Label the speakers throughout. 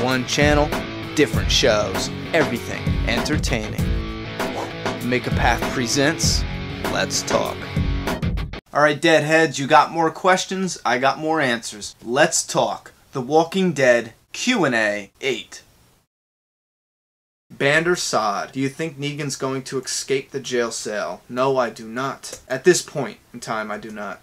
Speaker 1: One channel, different shows, everything entertaining. Make a Path presents Let's Talk. Alright, Deadheads, you got more questions, I got more answers. Let's talk. The Walking Dead Q&A 8. Bander Sod, do you think Negan's going to escape the jail cell? No, I do not. At this point in time, I do not.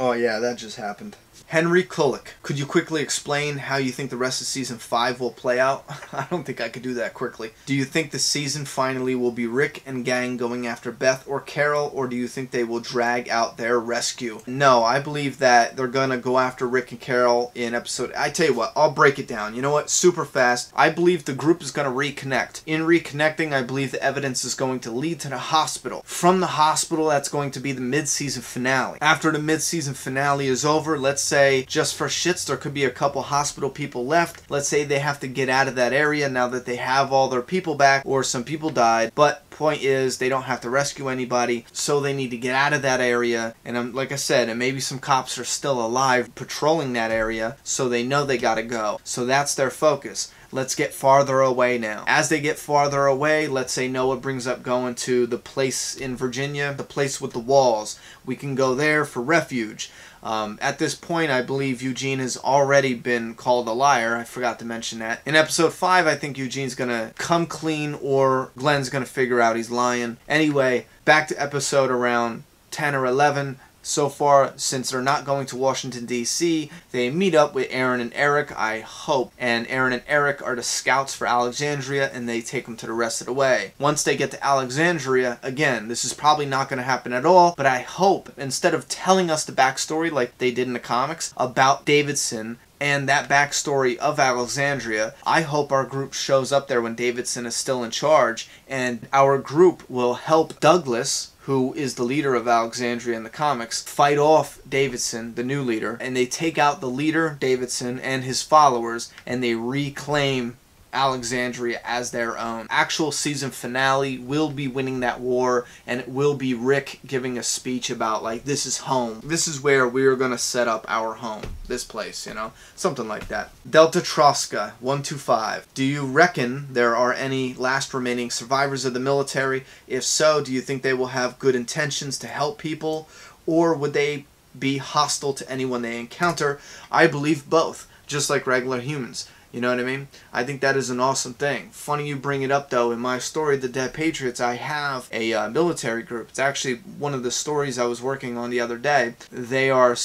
Speaker 1: Oh yeah, that just happened. Henry Kulik, could you quickly explain how you think the rest of Season 5 will play out? I don't think I could do that quickly. Do you think the season finally will be Rick and gang going after Beth or Carol, or do you think they will drag out their rescue? No, I believe that they're gonna go after Rick and Carol in episode... I tell you what, I'll break it down. You know what? Super fast. I believe the group is gonna reconnect. In reconnecting, I believe the evidence is going to lead to the hospital. From the hospital, that's going to be the mid-season finale. After the mid-season finale is over, let's say just for shits there could be a couple hospital people left. Let's say they have to get out of that area now that they have all their people back, or some people died, but point is they don't have to rescue anybody, so they need to get out of that area. And like I said, and maybe some cops are still alive patrolling that area, so they know they gotta go. So that's their focus. Let's get farther away now. As they get farther away, let's say Noah brings up going to the place in Virginia, the place with the walls. We can go there for refuge. At this point, I believe Eugene has already been called a liar. I forgot to mention that. In episode 5, I think Eugene's gonna come clean, or Glenn's gonna figure out he's lying. Anyway, back to episode around 10 or 11. So far, since they're not going to Washington, D.C., they meet up with Aaron and Eric, I hope. And Aaron and Eric are the scouts for Alexandria, and they take them to the rest of the way. Once they get to Alexandria, again, this is probably not going to happen at all, but I hope, instead of telling us the backstory like they did in the comics about Davidson and that backstory of Alexandria, I hope our group shows up there when Davidson is still in charge, and our group will help Douglas, who is the leader of Alexandria in the comics, fight off Davidson, the new leader, and they take out the leader, Davidson, and his followers, and they reclaim Alexandria as their own. Actual season finale will be winning that war, and it will be Rick giving a speech about, like, this is home. This is where we are going to set up our home. This place, you know? Something like that. Delta Troska 125. Do you reckon there are any last remaining survivors of the military? If so, do you think they will have good intentions to help people, or would they be hostile to anyone they encounter? I believe both, just like regular humans. You know what I mean? I think that is an awesome thing. Funny you bring it up, though. In my story, The Dead Patriots, I have a military group. It's actually one of the stories I was working on the other day. They are,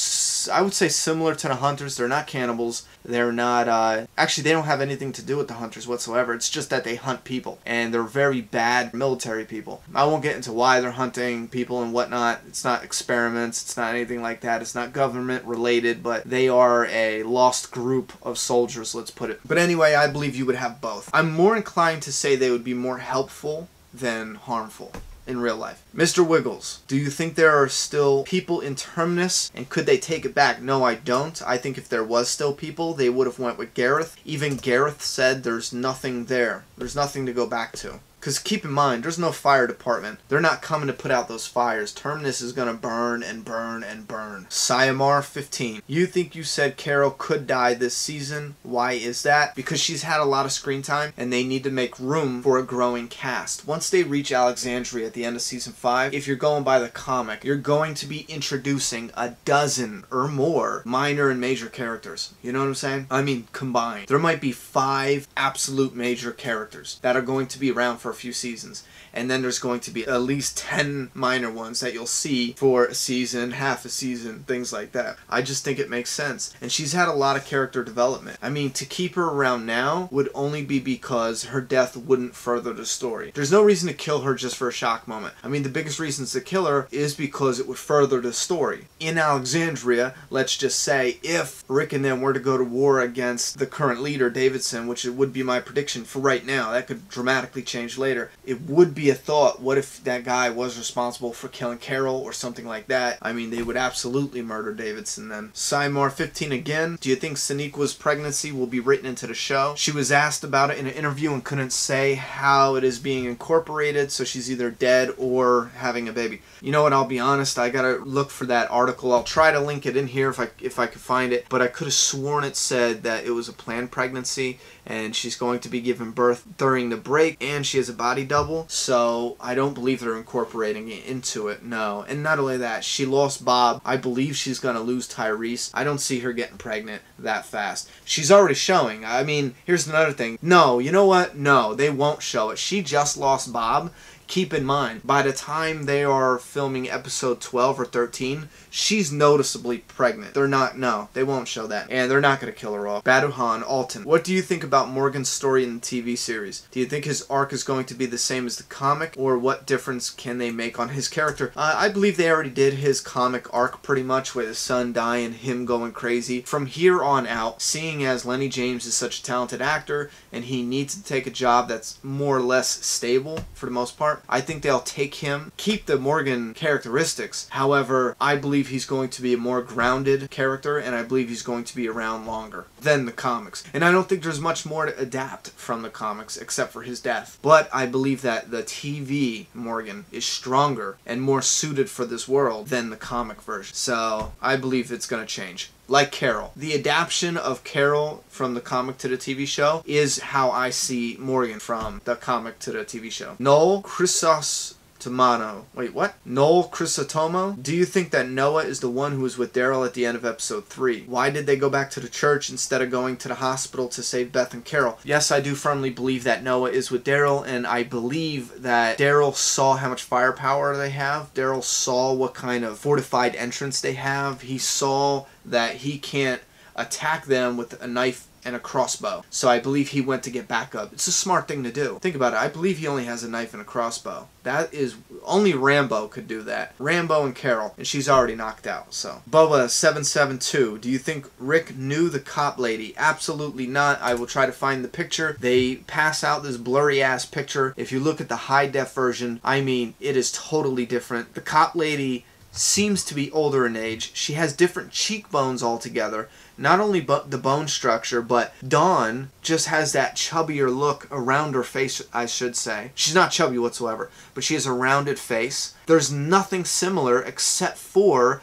Speaker 1: I would say, similar to the Hunters. They're not cannibals. They're not, actually, they don't have anything to do with the Hunters whatsoever. It's just that they hunt people, and they're very bad military people. I won't get into why they're hunting people and whatnot. It's not experiments. It's not anything like that. It's not government related, but they are a lost group of soldiers, let's put it. But anyway, I believe you would have both. I'm more inclined to say they would be more helpful than harmful in real life. Mr. Wiggles, do you think there are still people in Terminus, and could they take it back? No, I don't. I think if there was still people, they would have went with Gareth. Even Gareth said there's nothing there. There's nothing to go back to. Because keep in mind, there's no fire department. They're not coming to put out those fires. Terminus is going to burn and burn and burn. Sayamar 15. You think you said Carol could die this season. Why is that? Because she's had a lot of screen time, and they need to make room for a growing cast. Once they reach Alexandria at the end of season 5, if you're going by the comic, you're going to be introducing a dozen or more minor and major characters. You know what I'm saying? I mean, combined. There might be 5 absolute major characters that are going to be around for a few seasons, and then there's going to be at least 10 minor ones that you'll see for a season, half a season, things like that. I just think it makes sense, and she's had a lot of character development. I mean, to keep her around now would only be because her death wouldn't further the story. There's no reason to kill her just for a shock moment. I mean, the biggest reasons to kill her is because it would further the story. In Alexandria, let's just say, if Rick and them were to go to war against the current leader, Davidson, which it would be my prediction for right now, that could dramatically change later. It would be a thought, what if that guy was responsible for killing Carol or something like that? I mean, they would absolutely murder Davidson then. Simar15 again, do you think Soneqa's pregnancy will be written into the show? She was asked about it in an interview and couldn't say how it is being incorporated, so she's either dead or having a baby. You know what, I'll be honest, I gotta look for that article. I'll try to link it in here if I could find it, but I could have sworn it said that it was a planned pregnancy and she's going to be giving birth during the break and she has a body double, so I don't believe they're incorporating it into it, no. And not only that, she lost Bob. I believe she's going to lose Tyrese. I don't see her getting pregnant that fast. She's already showing. I mean, here's another thing. No, you know what? No, they won't show it. She just lost Bob. Keep in mind, by the time they are filming episode 12 or 13, she's noticeably pregnant. No, they won't show that. And they're not going to kill her off. Baduhan, Alton. What do you think about Morgan's story in the TV series? Do you think his arc is going to be the same as the comic? Or what difference can they make on his character? I believe they already did his comic arc pretty much, with his son dying, him going crazy. From here on out, seeing as Lenny James is such a talented actor, and he needs to take a job that's more or less stable for the most part, I think they'll take him, keep the Morgan characteristics. However, I believe he's going to be a more grounded character, and I believe he's going to be around longer than the comics. And I don't think there's much more to adapt from the comics except for his death. But I believe that the TV Morgan is stronger and more suited for this world than the comic version. So I believe it's going to change. Like Carol. The adaptation of Carol from the comic to the TV show is how I see Morgan from the comic to the TV show. Noel Chrysostomo. Wait, what? Noel Chrysostomo? Do you think that Noah is the one who was with Daryl at the end of episode 3? Why did they go back to the church instead of going to the hospital to save Beth and Carol? Yes, I do firmly believe that Noah is with Daryl, and I believe that Daryl saw how much firepower they have. Daryl saw what kind of fortified entrance they have. He saw that he can't attack them with a knife and a crossbow. So I believe he went to get backup. It's a smart thing to do. Think about it. I believe he only has a knife and a crossbow. That is, only Rambo could do that. Rambo and Carol, and she's already knocked out, so. Bubba772, do you think Rick knew the cop lady? Absolutely not. I will try to find the picture. They pass out this blurry ass picture. If you look at the high def version, I mean, it is totally different. The cop lady seems to be older in age. She has different cheekbones altogether. Not only the bone structure, but Dawn just has that chubbier look around her face, I should say. She's not chubby whatsoever, but she has a rounded face. There's nothing similar except for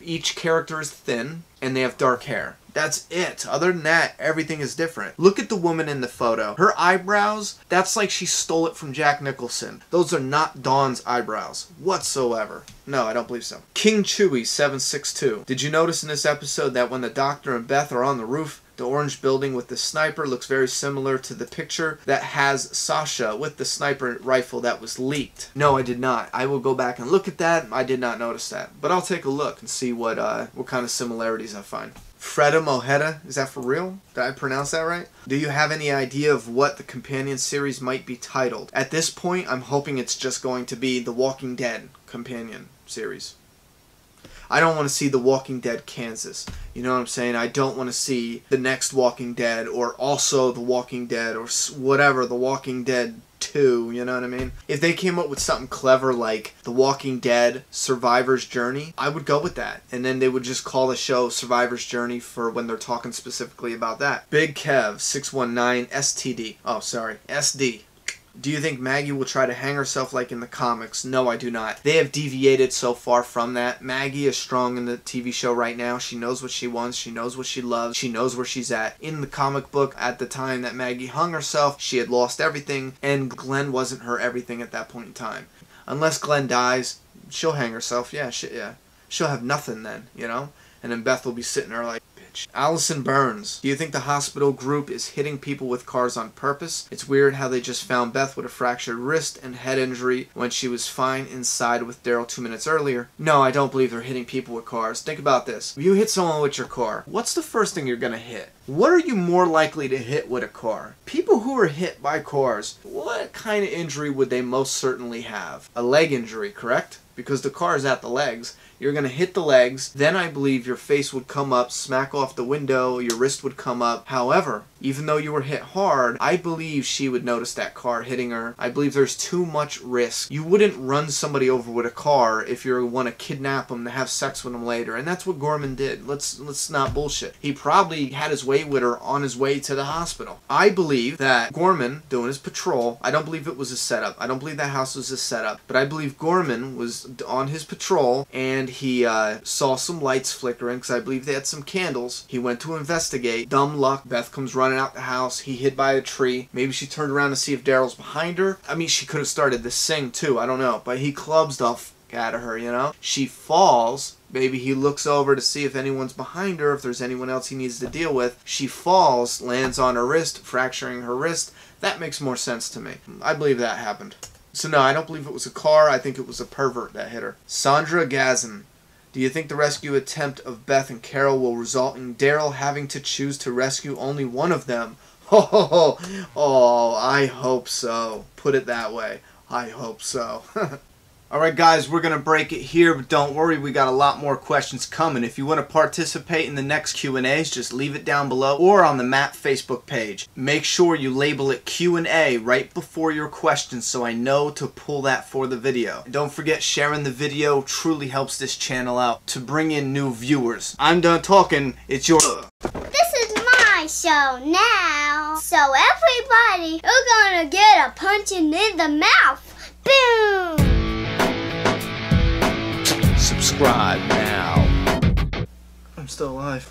Speaker 1: each character is thin and they have dark hair. That's it. Other than that, everything is different. Look at the woman in the photo. Her eyebrows, that's like she stole it from Jack Nicholson. Those are not Dawn's eyebrows whatsoever. No, I don't believe so. King Chewy 762. Did you notice in this episode that when the doctor and Beth are on the roof, the orange building with the sniper looks very similar to the picture that has Sasha with the sniper rifle that was leaked? No, I did not. I will go back and look at that. I did not notice that. But I'll take a look and see what kind of similarities I find. Freda Mojeda, is that for real? Did I pronounce that right? Do you have any idea of what the companion series might be titled? At this point, I'm hoping it's just going to be The Walking Dead companion series. I don't want to see The Walking Dead Kansas. You know what I'm saying? I don't want to see the next Walking Dead, or also The Walking Dead, or whatever, The Walking Dead 2, you know what I mean? If they came up with something clever like The Walking Dead Survivor's Journey, I would go with that. And then they would just call the show Survivor's Journey for when they're talking specifically about that. Big Kev 619 STD. Oh, sorry. SD. Do you think Maggie will try to hang herself like in the comics? No, I do not. They have deviated so far from that. Maggie is strong in the TV show right now. She knows what she wants. She knows what she loves. She knows where she's at. In the comic book, at the time that Maggie hung herself, she had lost everything, and Glenn wasn't her everything at that point in time. Unless Glenn dies, she'll hang herself. Yeah, she'll have nothing then, you know? And then Beth will be sitting there like, bitch. Allison Burns. Do you think the hospital group is hitting people with cars on purpose? It's weird how they just found Beth with a fractured wrist and head injury when she was fine inside with Daryl 2 minutes earlier. No, I don't believe they're hitting people with cars. Think about this. If you hit someone with your car, what's the first thing you're going to hit? What are you more likely to hit with a car? People who are hit by cars, what kind of injury would they most certainly have? A leg injury, correct? Because the car is at the legs. You're going to hit the legs, then I believe your face would come up, smack off the window, your wrist would come up. However, even though you were hit hard, I believe she would notice that car hitting her. I believe there's too much risk. You wouldn't run somebody over with a car if you want to kidnap them to have sex with them later, and that's what Gorman did. Let's not bullshit. He probably had his way with her on his way to the hospital. I believe that Gorman, doing his patrol, I don't believe it was a setup. I don't believe that house was a setup, but I believe Gorman was on his patrol and he saw some lights flickering because I believe they had some candles. He went to investigate. Dumb luck. Beth comes running out the house. He hid by a tree. Maybe she turned around to see if Daryl's behind her. I mean, she could have started to sing too. I don't know. But he clubs the f out of her, you know? She falls. Maybe he looks over to see if anyone's behind her, if there's anyone else he needs to deal with. She falls, lands on her wrist, fracturing her wrist. That makes more sense to me. I believe that happened. So no, I don't believe it was a car. I think it was a pervert that hit her. Sandra Gazin. Do you think the rescue attempt of Beth and Carol will result in Daryl having to choose to rescue only one of them? Oh, I hope so. Put it that way. I hope so. Alright guys, we're going to break it here, but don't worry, we got a lot more questions coming. If you want to participate in the next Q&As, just leave it down below or on the Map Facebook page. Make sure you label it Q&A right before your questions so I know to pull that for the video. And don't forget, sharing the video truly helps this channel out to bring in new viewers. I'm done talking, it's your...
Speaker 2: This is my show now. So everybody, you're gonna get a punching in the mouth. Boom!
Speaker 1: Subscribe now. I'm still alive.